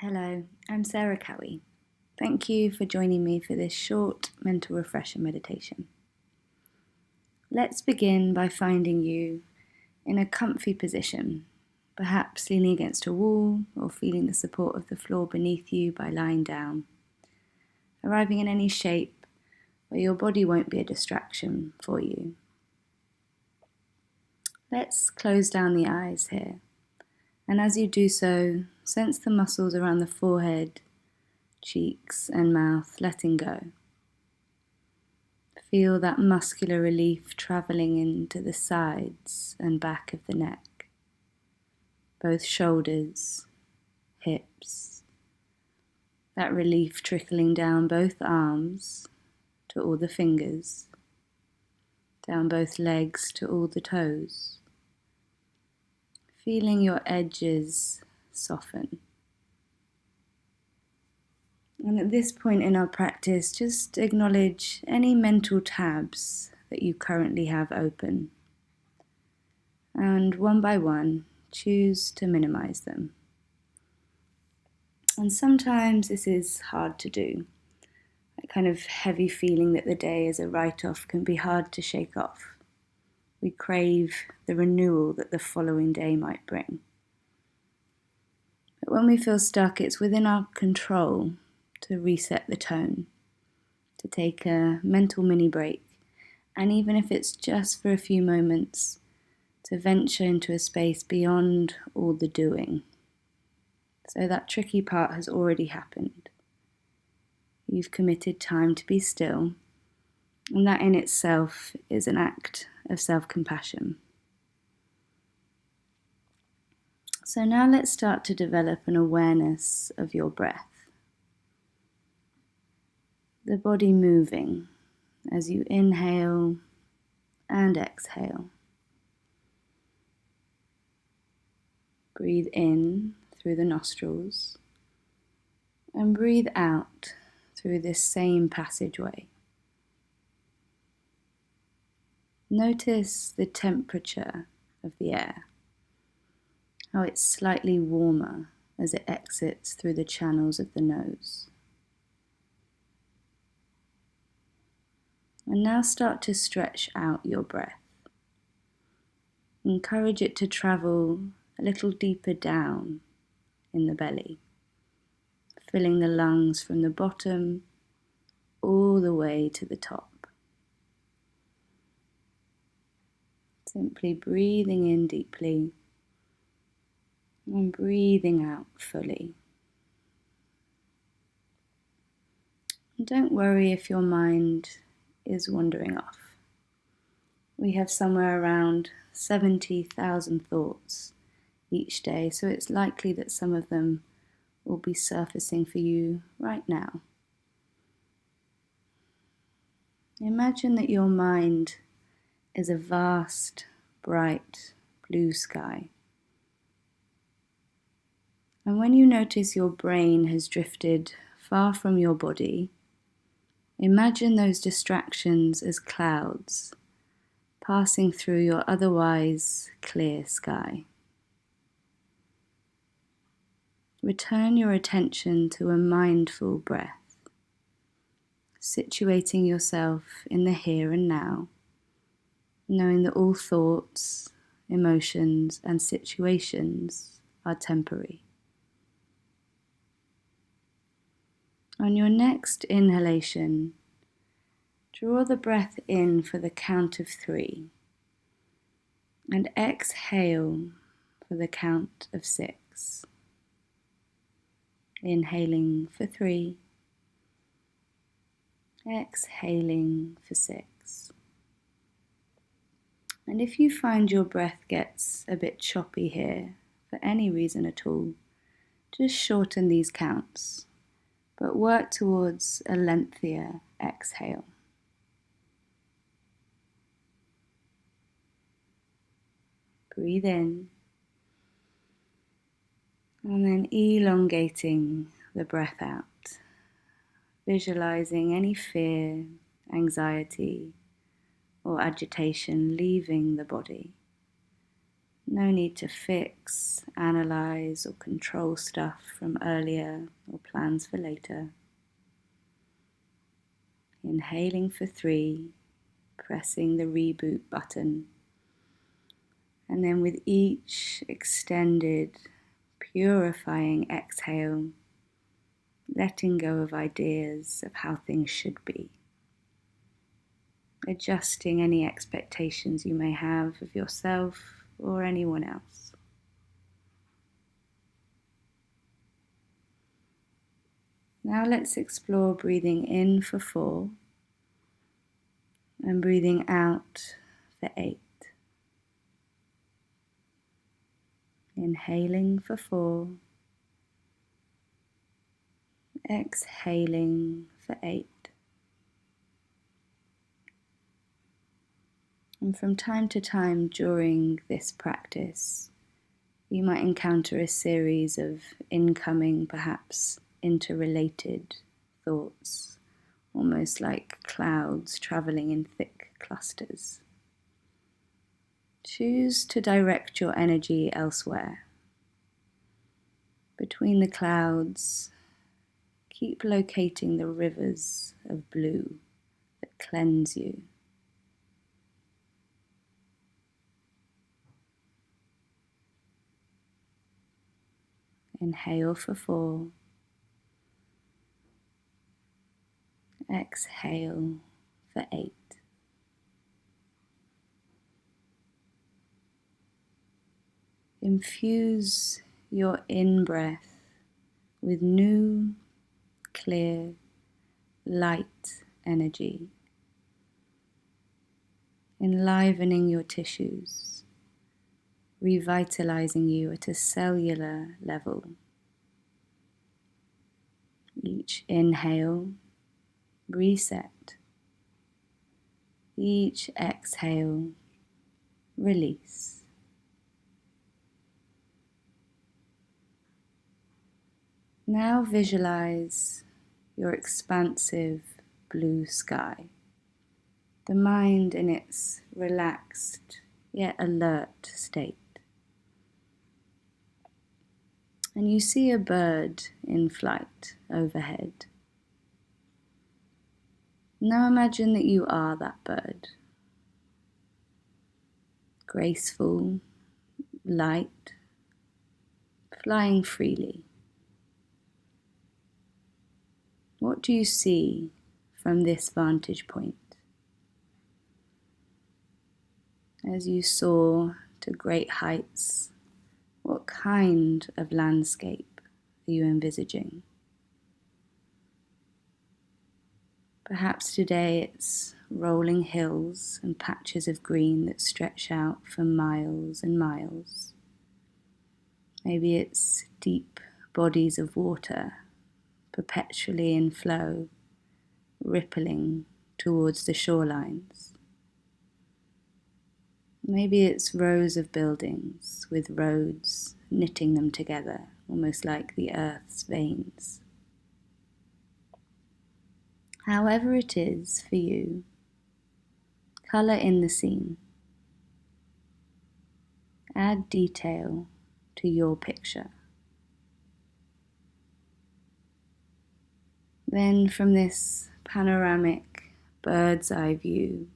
Hello, I'm Sarah Cowie. Thank you for joining me for this short mental refresher meditation. Let's begin by finding you in a comfy position, perhaps leaning against a wall or feeling the support of the floor beneath you by lying down, arriving in any shape where your body won't be a distraction for you. Let's close down the eyes here, and as you do so, sense the muscles around the forehead, cheeks and mouth letting go. Feel that muscular relief travelling into the sides and back of the neck, both shoulders, hips. That relief trickling down both arms to all the fingers, down both legs to all the toes. Feeling your edges soften. And at this point in our practice, just acknowledge any mental tabs that you currently have open. And one by one, choose to minimize them. And sometimes this is hard to do. That kind of heavy feeling that the day is a write-off can be hard to shake off. We crave the renewal that the following day might bring. But when we feel stuck, it's within our control to reset the tone, to take a mental mini break, and even if it's just for a few moments, to venture into a space beyond all the doing. So that tricky part has already happened. You've committed time to be still, and that in itself is an act of self-compassion. So now let's start to develop an awareness of your breath. The body moving as you inhale and exhale. Breathe in through the nostrils and breathe out through this same passageway. Notice the temperature of the air, how it's slightly warmer as it exits through the channels of the nose. And now start to stretch out your breath. Encourage it to travel a little deeper down in the belly, filling the lungs from the bottom all the way to the top. Simply breathing in deeply and breathing out fully. And don't worry if your mind is wandering off. We have somewhere around 70,000 thoughts each day, so it's likely that some of them will be surfacing for you right now. Imagine that your mind is a vast, bright blue sky. And when you notice your brain has drifted far from your body, imagine those distractions as clouds passing through your otherwise clear sky. Return your attention to a mindful breath, situating yourself in the here and now, knowing that all thoughts, emotions, and situations are temporary. On your next inhalation, draw the breath in for the count of 3 and exhale for the count of 6. Inhaling for 3, exhaling for 6. And if you find your breath gets a bit choppy here for any reason at all, just shorten these counts, but work towards a lengthier exhale. Breathe in, and then elongating the breath out, visualizing any fear, anxiety, or agitation leaving the body, No need to fix, analyze, or control stuff from earlier or plans for later. Inhaling for 3, pressing the reboot button. And then with each extended, purifying exhale, letting go of ideas of how things should be. Adjusting any expectations you may have of yourself or anyone else. Now let's explore breathing in for 4 and breathing out for 8. Inhaling for 4, exhaling for 8. And from time to time during this practice, you might encounter a series of incoming, perhaps interrelated thoughts, almost like clouds traveling in thick clusters. Choose to direct your energy elsewhere. Between the clouds, keep locating the rivers of blue that cleanse you. Inhale for 4. Exhale for 8. Infuse your in-breath with new, clear, light energy, enlivening your tissues, revitalizing you at a cellular level. Each inhale, reset. Each exhale, release. Now visualize your expansive blue sky, the mind in its relaxed yet alert state. And you see a bird in flight overhead. Now imagine that you are that bird. Graceful, light, flying freely. What do you see from this vantage point? As you soar to great heights, what kind of landscape are you envisaging? Perhaps today it's rolling hills and patches of green that stretch out for miles and miles. Maybe it's deep bodies of water, perpetually in flow, rippling towards the shorelines. Maybe it's rows of buildings with roads knitting them together, almost like the earth's veins. However it is for you, colour in the scene. Add detail to your picture. Then from this panoramic bird's eye view,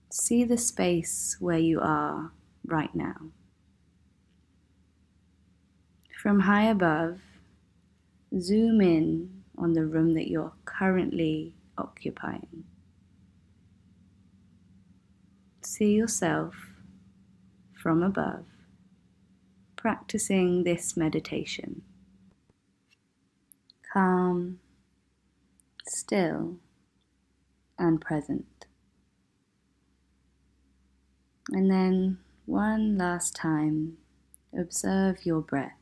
see the space where you are right now. From high above, zoom in on the room that you're currently occupying. See yourself from above, practicing this meditation. Calm, still, and present. And then one last time, observe your breath.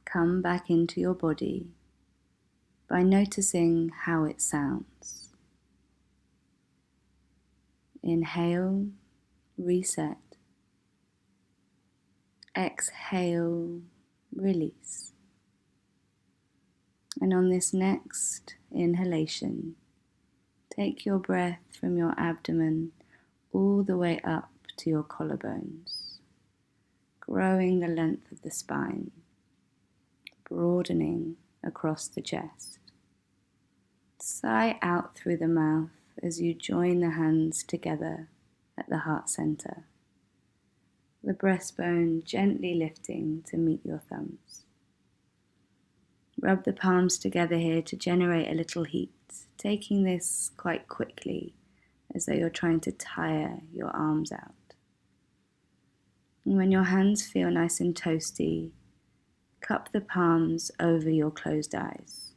Come back into your body by noticing how it sounds. Inhale, reset. Exhale, release. And on this next inhalation, take your breath from your abdomen all the way up to your collarbones, growing the length of the spine, broadening across the chest. Sigh out through the mouth as you join the hands together at the heart center, the breastbone gently lifting to meet your thumbs. Rub the palms together here to generate a little heat, taking this quite quickly as though you're trying to tire your arms out. And when your hands feel nice and toasty, cup the palms over your closed eyes.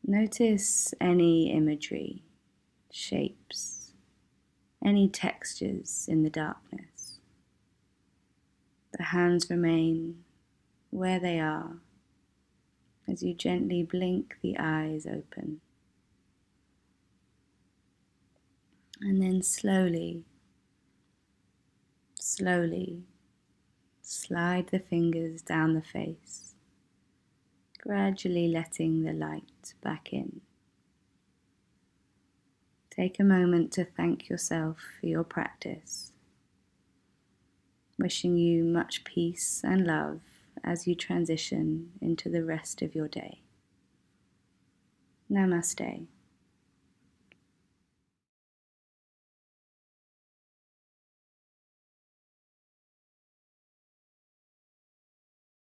Notice any imagery, shapes, any textures in the darkness. The hands remain where they are as you gently blink the eyes open. And then slowly slide the fingers down the face, gradually letting the light back in. Take a moment to thank yourself for your practice, wishing you much peace and love as you transition into the rest of your day. Namaste.